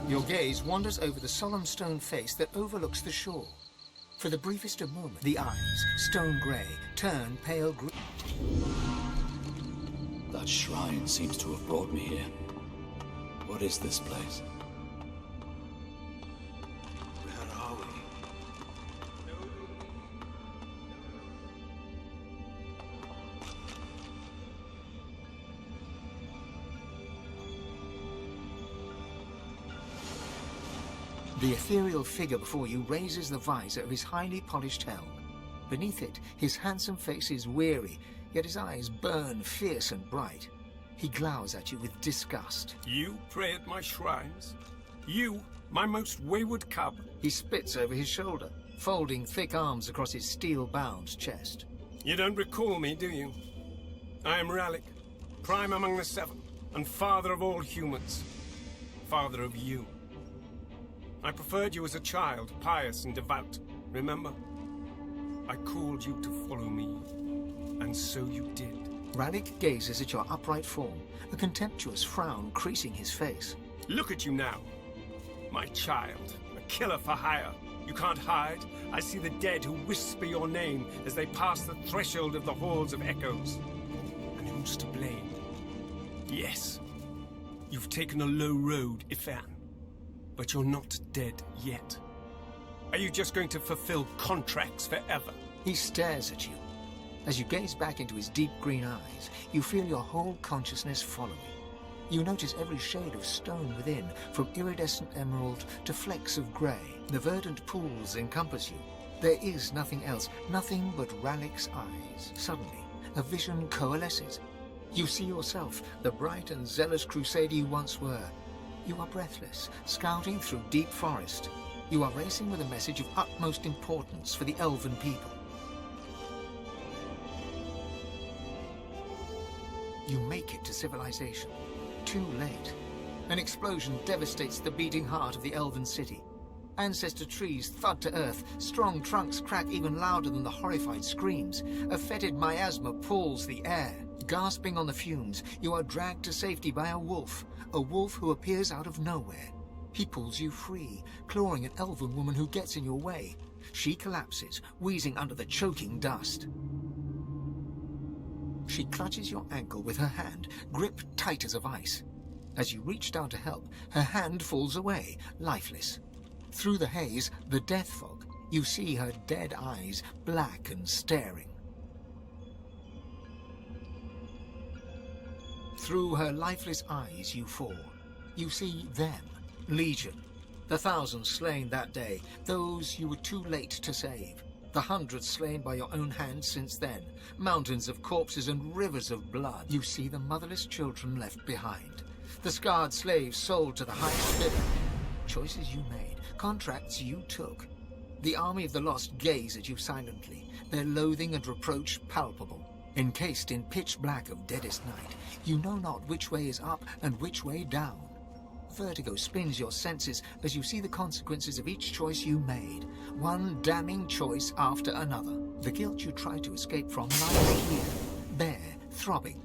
Your gaze wanders over the solemn stone face that overlooks the shore. For the briefest of moments, the eyes, stone grey, turn pale green. That shrine seems to have brought me here. What is this place? Where are we? The ethereal figure before you raises the visor of his highly polished helm. Beneath it, his handsome face is weary, yet his eyes burn fierce and bright. He glowers at you with disgust. You pray at my shrines? You, my most wayward cub? He spits over his shoulder, folding thick arms across his steel-bound chest. You don't recall me, do you? I am Ralik, prime among the seven, and father of all humans. Father of you. I preferred you as a child, pious and devout, remember? I called you to follow me, and so you did. Ralik gazes at your upright form, a contemptuous frown creasing his face. Look at you now. My child, a killer for hire. You can't hide. I see the dead who whisper your name as they pass the threshold of the halls of echoes. And who's to blame? Yes, you've taken a low road, Ifan. But you're not dead yet. Are you just going to fulfill contracts forever? He stares at you. As you gaze back into his deep green eyes, you feel your whole consciousness following. You notice every shade of stone within, from iridescent emerald to flecks of grey. The verdant pools encompass you. There is nothing else, nothing but Ralik's eyes. Suddenly, a vision coalesces. You see yourself, the bright and zealous crusader you once were. You are breathless, scouting through deep forest. You are racing with a message of utmost importance for the elven people. You make it to civilization. Too late. An explosion devastates the beating heart of the elven city. Ancestor trees thud to earth, strong trunks crack even louder than the horrified screams. A fetid miasma pulls the air. Gasping on the fumes, you are dragged to safety by a wolf who appears out of nowhere. He pulls you free, clawing an elven woman who gets in your way. She collapses, wheezing under the choking dust. She clutches your ankle with her hand, grip tight as a vice. As you reach down to help, her hand falls away, lifeless. Through the haze, the death fog, you see her dead eyes, black and staring. Through her lifeless eyes you fall. You see them, Legion. The thousands slain that day, those you were too late to save. The hundreds slain by your own hand since then. Mountains of corpses and rivers of blood. You see the motherless children left behind. The scarred slaves sold to the highest bidder. Choices you made, contracts you took. The army of the lost gaze at you silently, their loathing and reproach palpable. Encased in pitch black of deadest night, you know not which way is up and which way down. Vertigo spins your senses as you see the consequences of each choice you made, one damning choice after another. The guilt you tried to escape from lies here, bare, throbbing.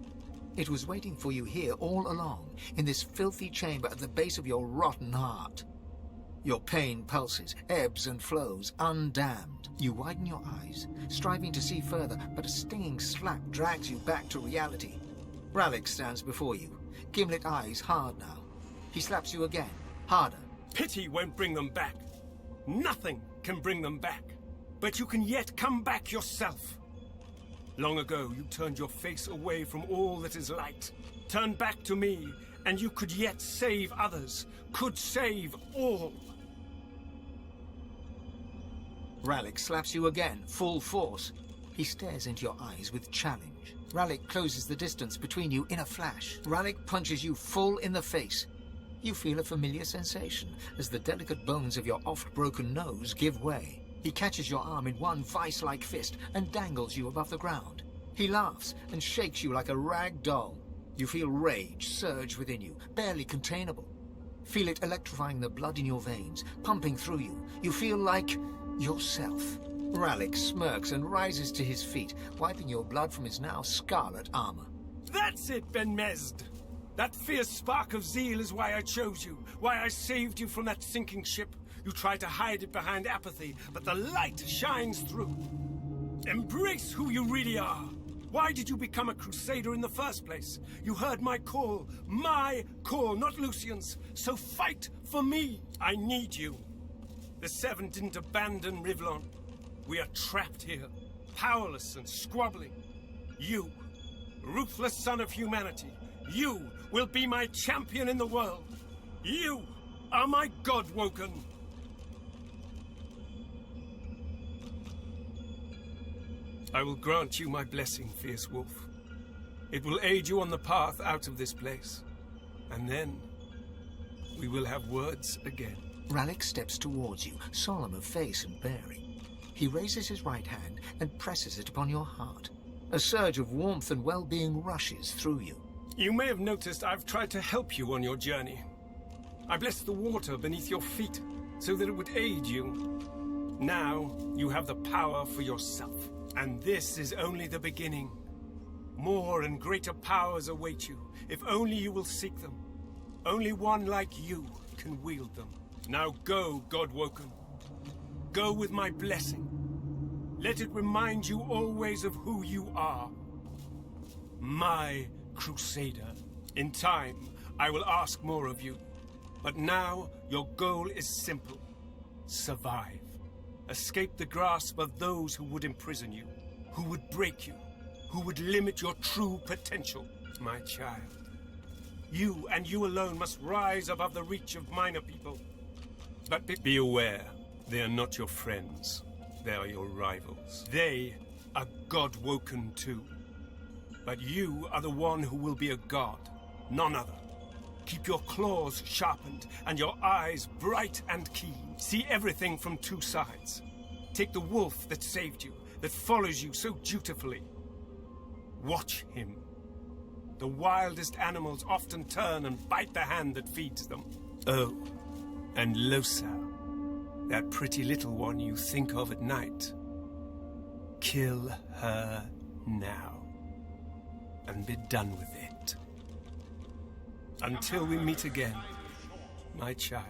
It was waiting for you here all along, in this filthy chamber at the base of your rotten heart. Your pain pulses, ebbs and flows, undammed. You widen your eyes, striving to see further, but a stinging slap drags you back to reality. Ralik stands before you, gimlet eyes hard now. He slaps you again, harder. Pity won't bring them back. Nothing can bring them back. But you can yet come back yourself. Long ago, you turned your face away from all that is light. Turn back to me, and you could yet save others. Could save all. Ralik slaps you again, full force. He stares into your eyes with challenge. Ralik closes the distance between you in a flash. Ralik punches you full in the face. You feel a familiar sensation as the delicate bones of your oft-broken nose give way. He catches your arm in one vice-like fist and dangles you above the ground. He laughs and shakes you like a rag doll. You feel rage surge within you, barely containable. Feel it electrifying the blood in your veins, pumping through you. You feel like Yourself. Rallick smirks and rises to his feet, wiping your blood from his now scarlet armor. That's it, Ben Mesd! That fierce spark of zeal is why I chose you, why I saved you from that sinking ship. You tried to hide it behind apathy, but the light shines through. Embrace who you really are. Why did you become a crusader in the first place? You heard my call, not Lucian's. So fight for me. I need you. The Seven didn't abandon Rivlon. We are trapped here, powerless and squabbling. You, ruthless son of humanity, you will be my champion in the world. You are my God-woken. I will grant you my blessing, fierce wolf. It will aid you on the path out of this place. And then, we will have words again. Rallick steps towards you, solemn of face and bearing. He raises his right hand and presses it upon your heart. A surge of warmth and well-being rushes through you. You may have noticed I've tried to help you on your journey. I blessed the water beneath your feet so that it would aid you. Now, you have the power for yourself. And this is only the beginning. More and greater powers await you, if only you will seek them. Only one like you can wield them. Now go, God-woken. Go with my blessing. Let it remind you always of who you are. My crusader. In time, I will ask more of you. But now, your goal is simple. Survive. Escape the grasp of those who would imprison you, who would break you, who would limit your true potential. My child. You and you alone must rise above the reach of minor people. But be aware. They are not your friends. They are your rivals. They are God-woken too. But you are the one who will be a god, none other. Keep your claws sharpened and your eyes bright and keen. See everything from two sides. Take the wolf that saved you, that follows you so dutifully. Watch him. The wildest animals often turn and bite the hand that feeds them. Oh, and Losau. That pretty little one you think of at night. Kill her now. And be done with it. Until we meet again, my child.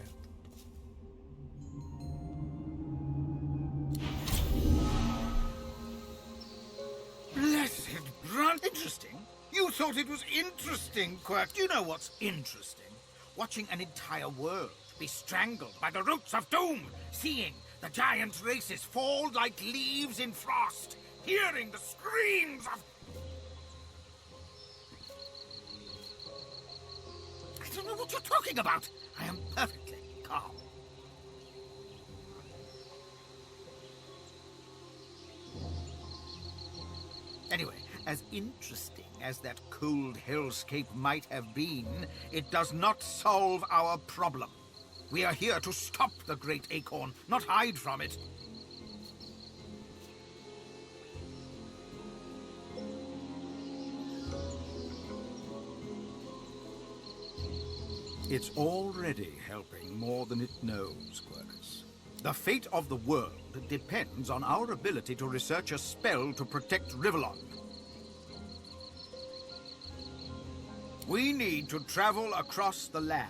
Blessed grunt. Interesting? You thought it was interesting, Quirk. Do you know what's interesting? Watching an entire world be strangled by the roots of doom, seeing the giant races fall like leaves in frost, hearing the screams of... I don't know what you're talking about. I am perfectly calm. Anyway, as interesting as that cold hellscape might have been, it does not solve our problem. We are here to stop the Great Acorn, not hide from it. It's already helping more than it knows, Quirkus. The fate of the world depends on our ability to research a spell to protect Rivlon. We need to travel across the land,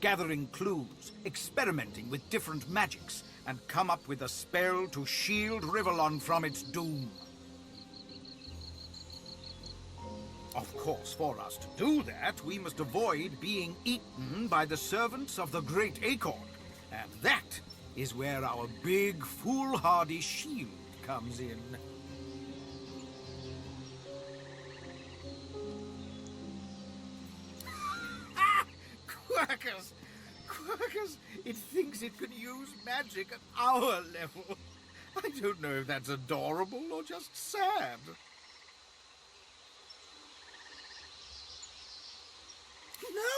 gathering clues, experimenting with different magics, and come up with a spell to shield Rivlon from its doom. Of course, for us to do that, we must avoid being eaten by the servants of the Great Acorn. And that is where our big, foolhardy shield comes in. Quirkus! Quirkus! It thinks it can use magic at our level. I don't know if that's adorable or just sad.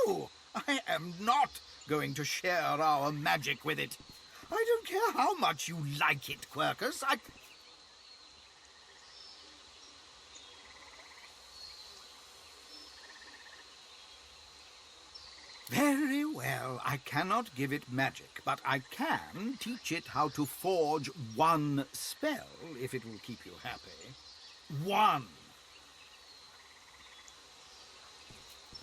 No! I am not going to share our magic with it. I don't care how much you like it, Quirkus. Very well. I cannot give it magic, but I can teach it how to forge one spell, if it will keep you happy. One.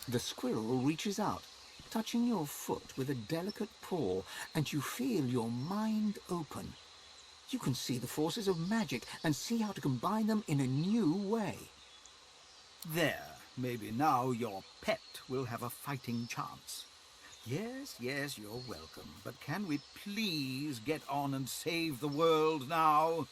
The squirrel reaches out, touching your foot with a delicate paw, and you feel your mind open. You can see the forces of magic and see how to combine them in a new way. There. Maybe now your pet will have a fighting chance. Yes, yes, you're welcome. But can we please get on and save the world now?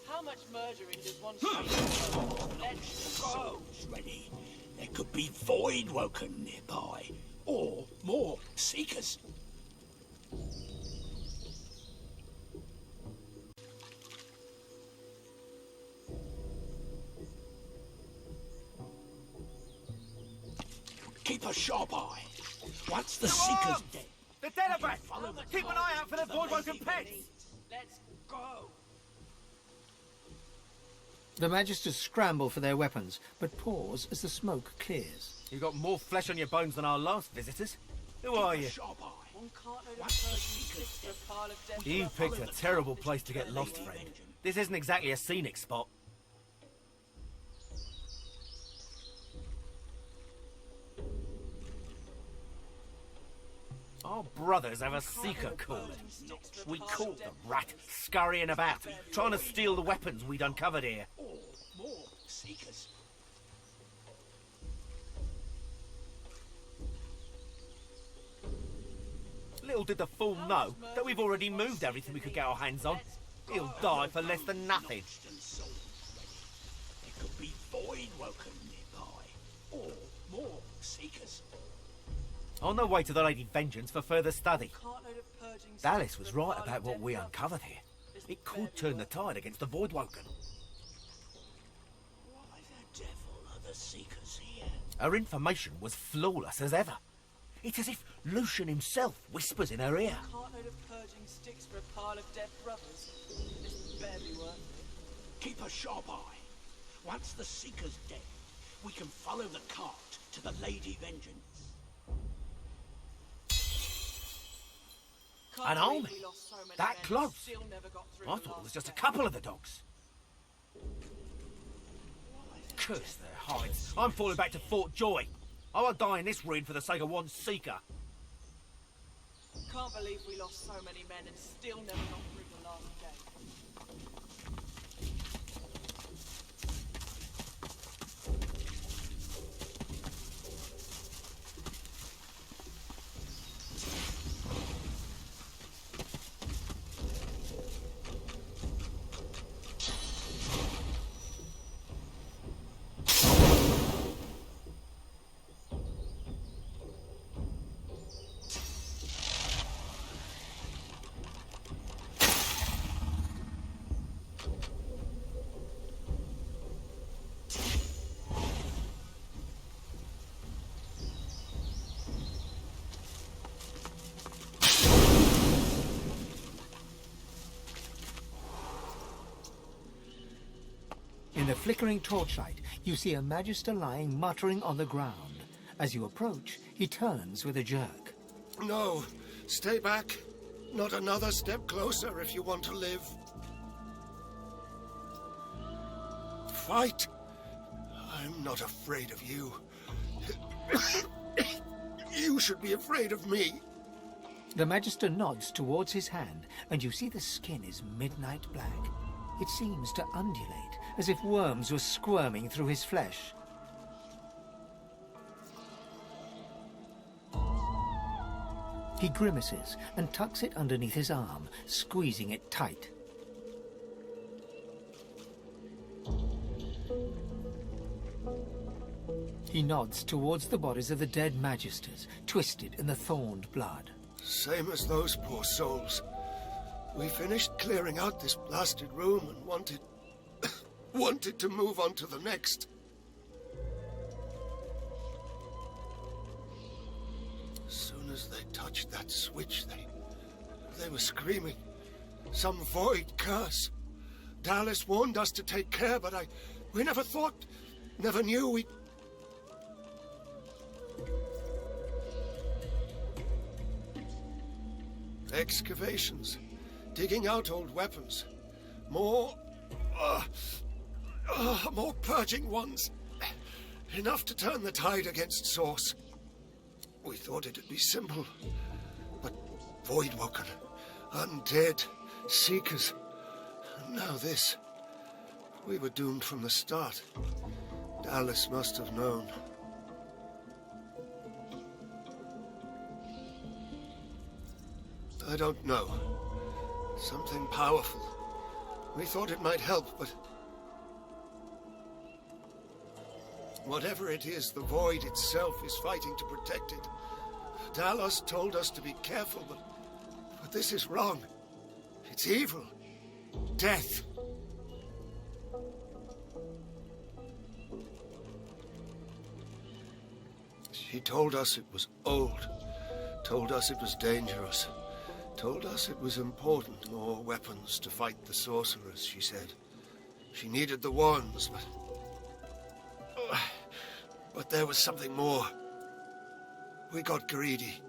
How much murdering does one say? Bows ready. There could be void woken nearby, or more seekers. Keep a sharp eye. Once the Seeker's dead, The dead are back! follow the Keep an eye out for the void-woken pets! Let's go. The Magisters scramble for their weapons, but pause as the smoke clears. You've got more flesh on your bones than our last visitors. Who are you? sharp eye. One cartload of Persian sticks for a pile of dead You brothers. picked a terrible place to get lost, friend. This isn't exactly a scenic spot. Our brothers have a seeker called. We caught the rat scurrying about, trying to steal the weapons we'd uncovered here. Or more Seekers. Little did the fool know that we've already moved everything we could get our hands on. He'll die for less than nothing. And souls ready. There could be void woken nearby. Or more Seekers. On the way to the Lady Vengeance for further study. Cartload of purging Dallas sticks was for a right pile about of what dead we brothers. uncovered here. This It barely could turn the worth tide against the Voidwoken. Why the devil are the Seekers here? Her information was flawless as ever. It's as if Lucian himself whispers in her ear. Cartload of purging sticks for a pile of dead brothers. This is barely worth it. Keep a sharp eye. Once the Seeker's dead, we can follow the cart to the Lady Vengeance. Can't An believe army? we lost so many That men and close? still never got through I the thought it was last just a day. couple of the dogs. Curse their hides. I'm falling back to Fort Joy. I won't die in this ruin for the sake of one seeker. Can't believe we lost so many men and still never got through the last day. In the flickering torchlight, you see a Magister lying muttering on the ground. As you approach, he turns with a jerk. No, stay back. Not another step closer if you want to live. Fight. I'm not afraid of you. You should be afraid of me. The Magister nods towards his hand, and you see the skin is midnight black. It seems to undulate, as if worms were squirming through his flesh. He grimaces and tucks it underneath his arm, squeezing it tight. He nods towards the bodies of the dead Magisters, twisted in the thorned blood. Same as those poor souls. We finished clearing out this blasted room and wanted to move on to the next. As soon as they touched that switch, they were screaming. Some void curse. Dallas warned us to take care, but we never thought, never knew we... Excavations. Digging out old weapons. More purging ones. Enough to turn the tide against Source. We thought it'd be simple. But Voidwoken, undead, Seekers. And now this. We were doomed from the start. Dallas must have known. I don't know. Something powerful. We thought it might help, but... whatever it is, the Void itself is fighting to protect it. Talos told us to be careful, but this is wrong. It's evil. Death. She told us it was old. Told us it was dangerous. Told us it was important. More weapons to fight the sorcerers, she said. She needed the wands, but there was something more. We got greedy.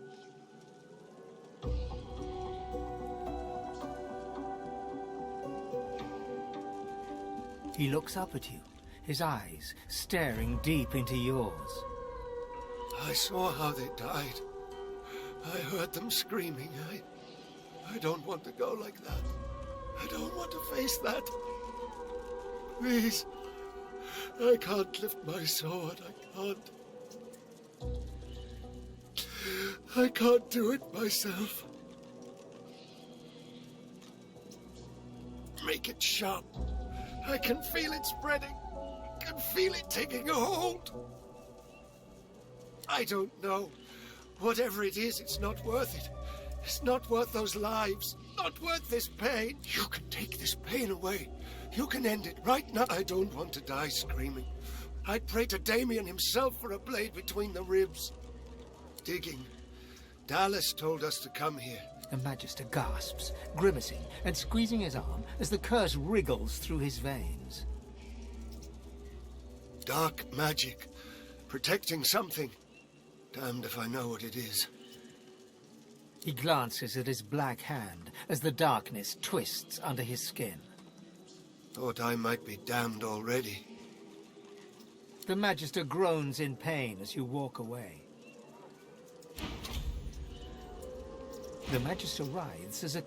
He looks up at you, his eyes staring deep into yours. I saw how they died. I heard them screaming. I don't want to go like that. I don't want to face that. Please. I can't lift my sword. I can't do it myself. Make it sharp. I can feel it spreading. I can feel it taking a hold. I don't know. Whatever it is, it's not worth it. It's not worth those lives. Not worth this pain. You can take this pain away. You can end it right now. I don't want to die screaming. I'd pray to Damien himself for a blade between the ribs. Digging. Dallas told us to come here. The Magister gasps, grimacing and squeezing his arm as the curse wriggles through his veins. Dark magic. Protecting something. Damned if I know what it is. He glances at his black hand as the darkness twists under his skin. Thought I might be damned already. The Magister groans in pain as you walk away. The Magister writhes as a...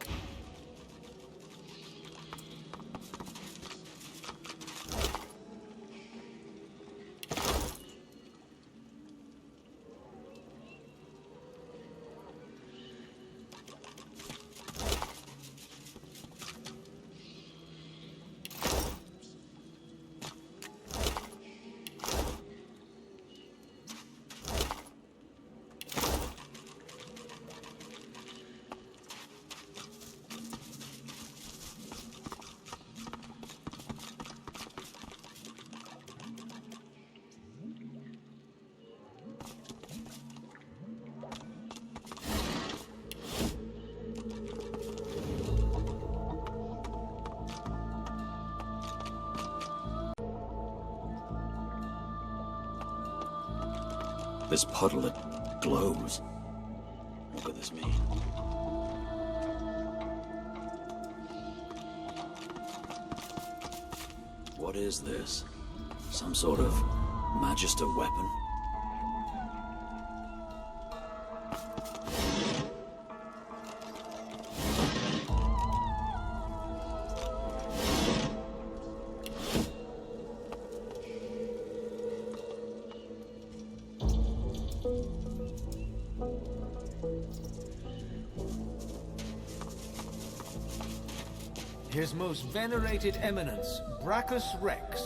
This puddle that glows. What could this mean? What is this? Some sort of Magister weapon? His most venerated eminence, Brachus Rex.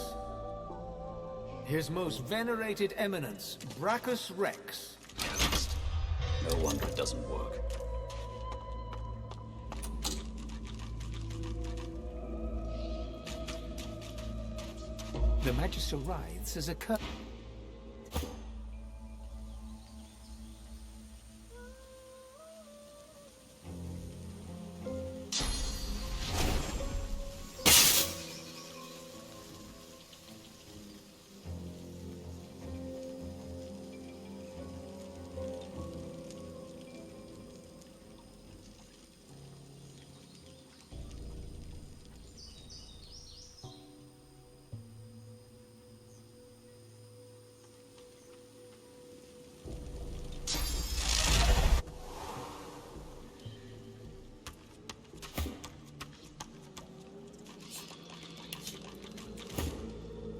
His most venerated eminence, Brachus Rex. No wonder it doesn't work. The Magister writhes as a cur...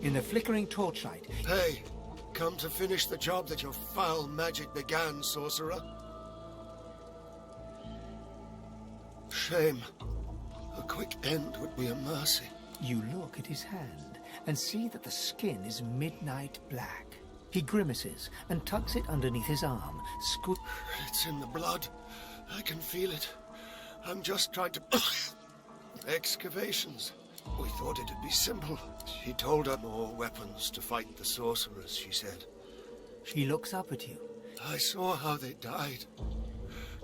In the flickering torchlight... Hey, come to finish the job that your foul magic began, sorcerer. Shame. A quick end would be a mercy. You look at his hand and see that the skin is midnight black. He grimaces and tucks it underneath his arm, It's in the blood. I can feel it. I'm just trying to... Excavations. We thought it'd be simple. She told us more weapons to fight the sorcerers, she said. He looks up at you, I saw how they died.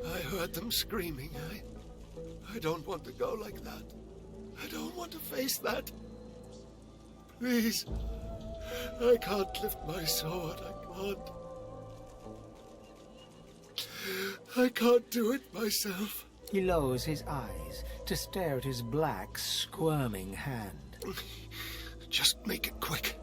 I heard them screaming. I don't want to go like that. I don't want to face that. Please. I can't lift my sword. I can't do it myself. He lowers his eyes to stare at his black, squirming hand. Just make it quick.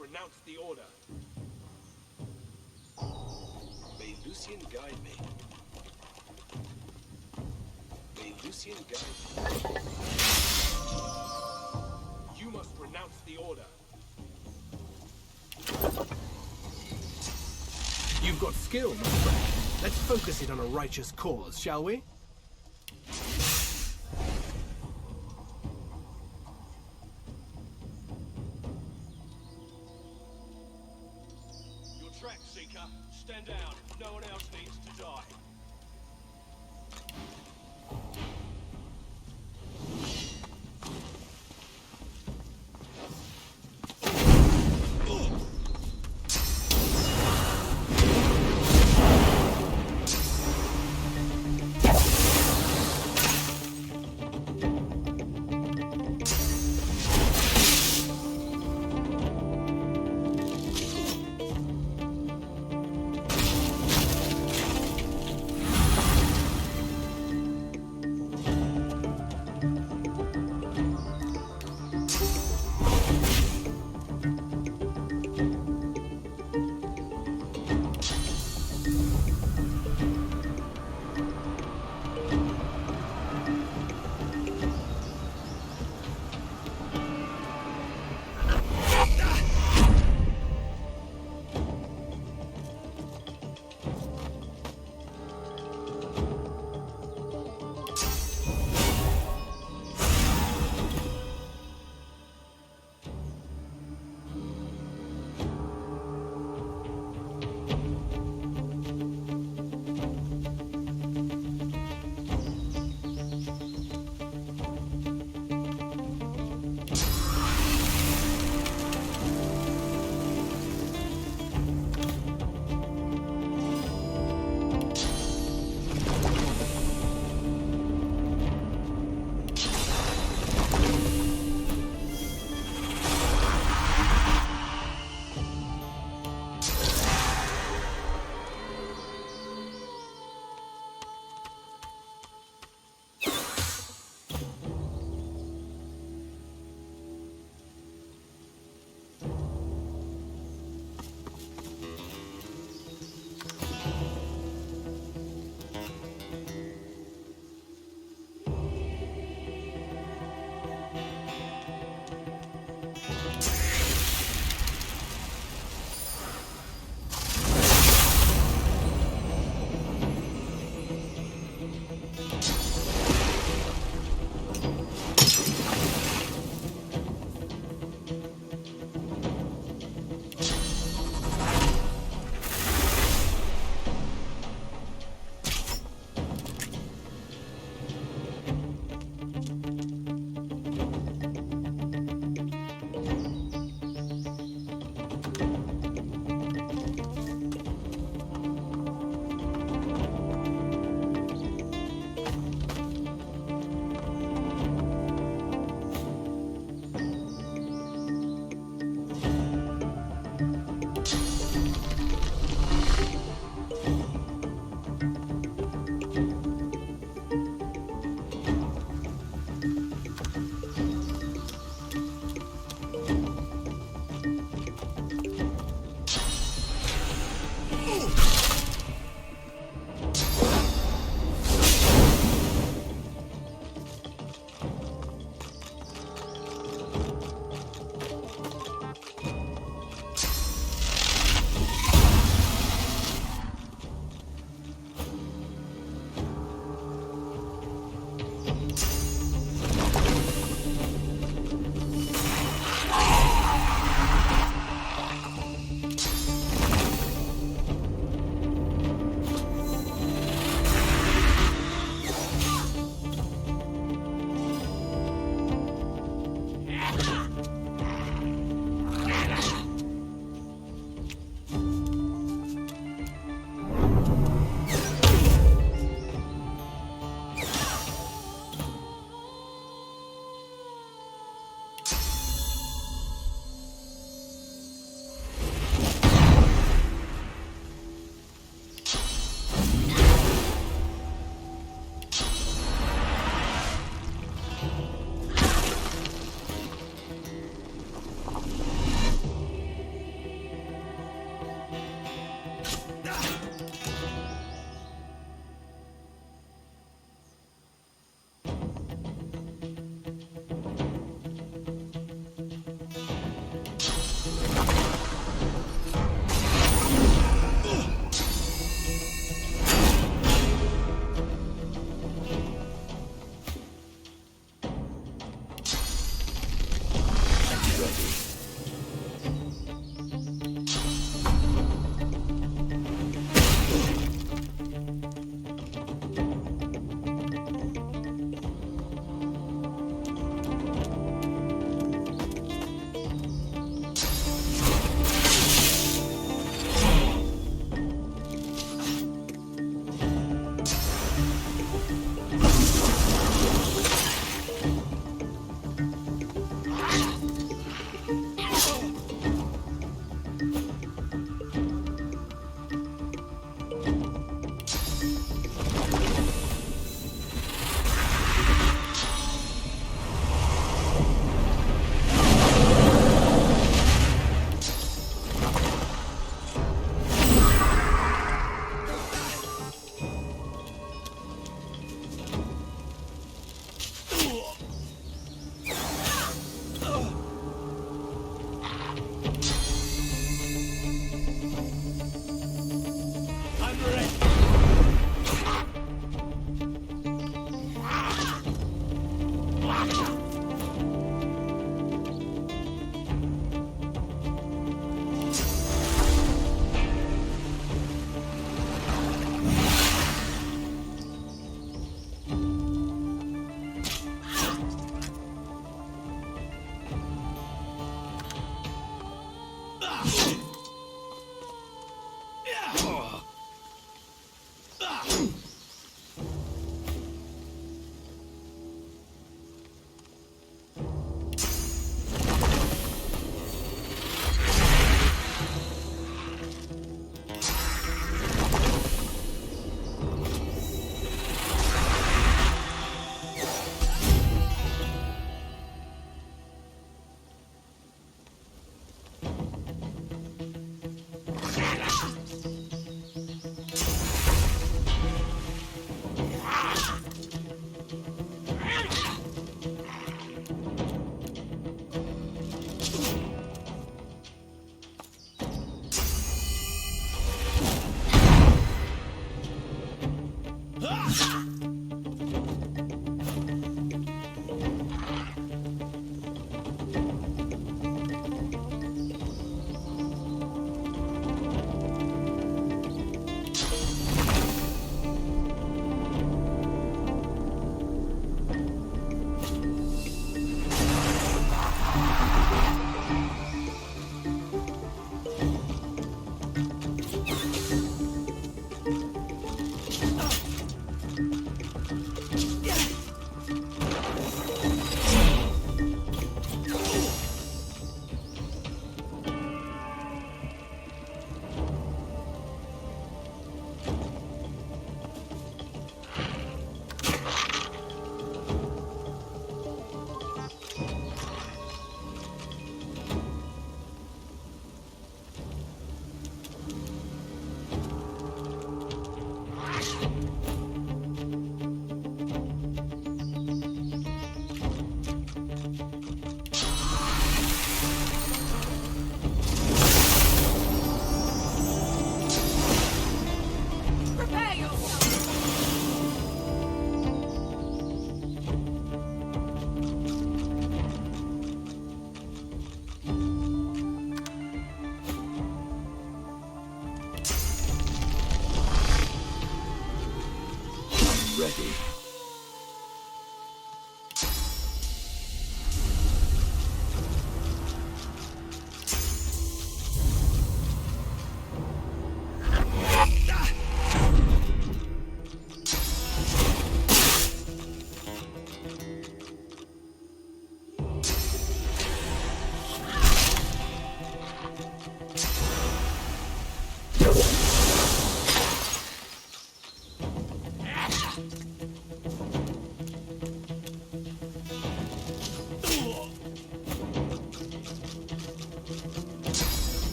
Renounce the order. May Lucian guide me. May Lucian guide me. You must renounce the order. You've got skill, my friend. Let's focus it on a righteous cause, shall we? Stand down. No one else needs to die.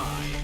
mine.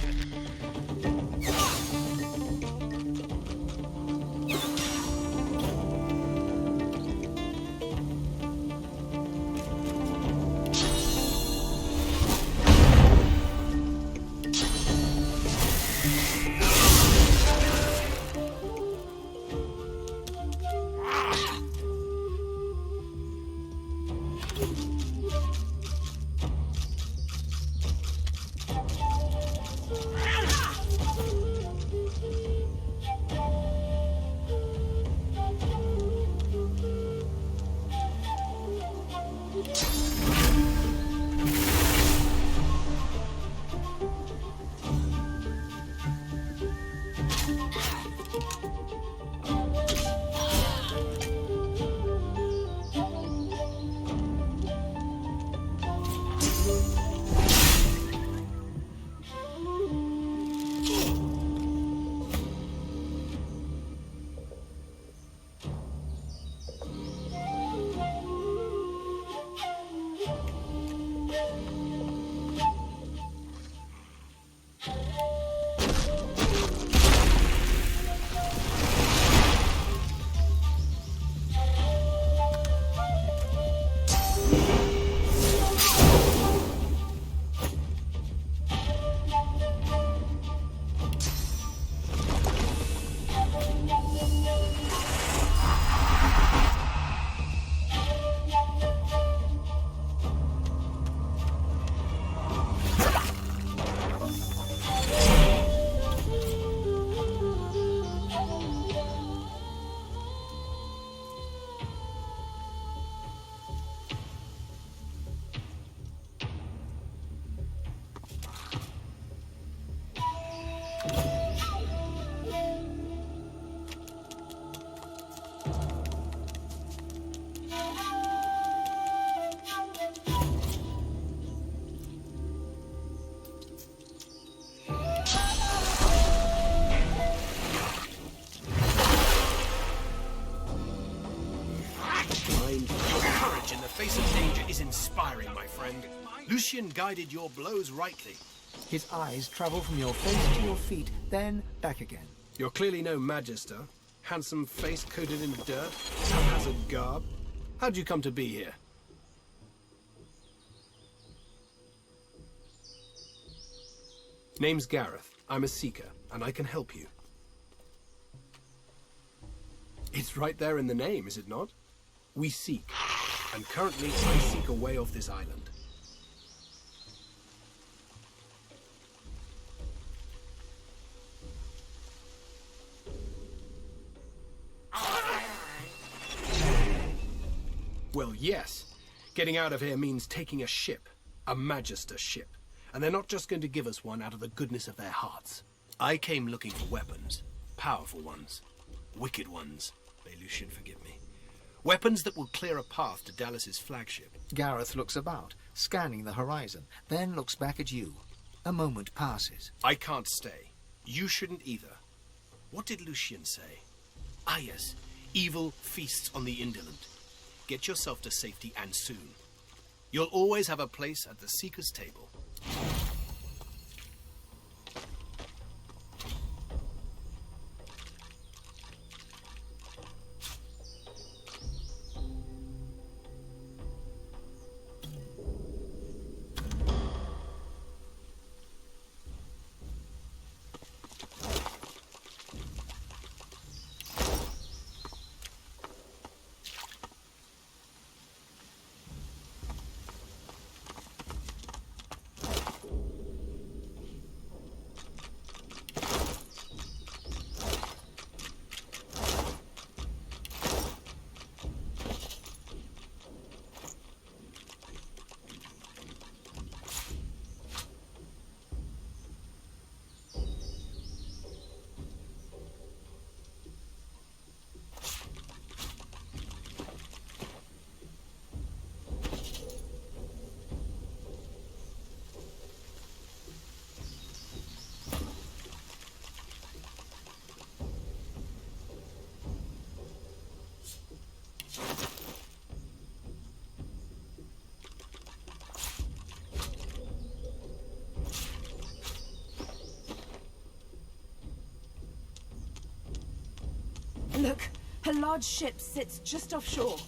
face of danger is inspiring, my friend. Lucian guided your blows rightly. His eyes travel from your face to your feet, then back again. You're clearly no magister. Handsome face coated in dirt, haphazard garb. How'd you come to be here? Name's Gareth. I'm a seeker, and I can help you. It's right there in the name, is it not? We seek, and currently I seek a way off this island. Well, yes. Getting out of here means taking a ship, a magister ship. And they're not just going to give us one out of the goodness of their hearts. I came looking for weapons. Powerful ones. Wicked ones. May Lucian forgive me. Weapons that will clear a path to Dallas's flagship. Gareth looks about, scanning the horizon, then looks back at you. A moment passes. I can't stay. You shouldn't either. What did Lucian say? Ah, yes. Evil feasts on the indolent. Get yourself to safety, and soon. You'll always have a place at the Seeker's table. Look, a large ship sits just offshore.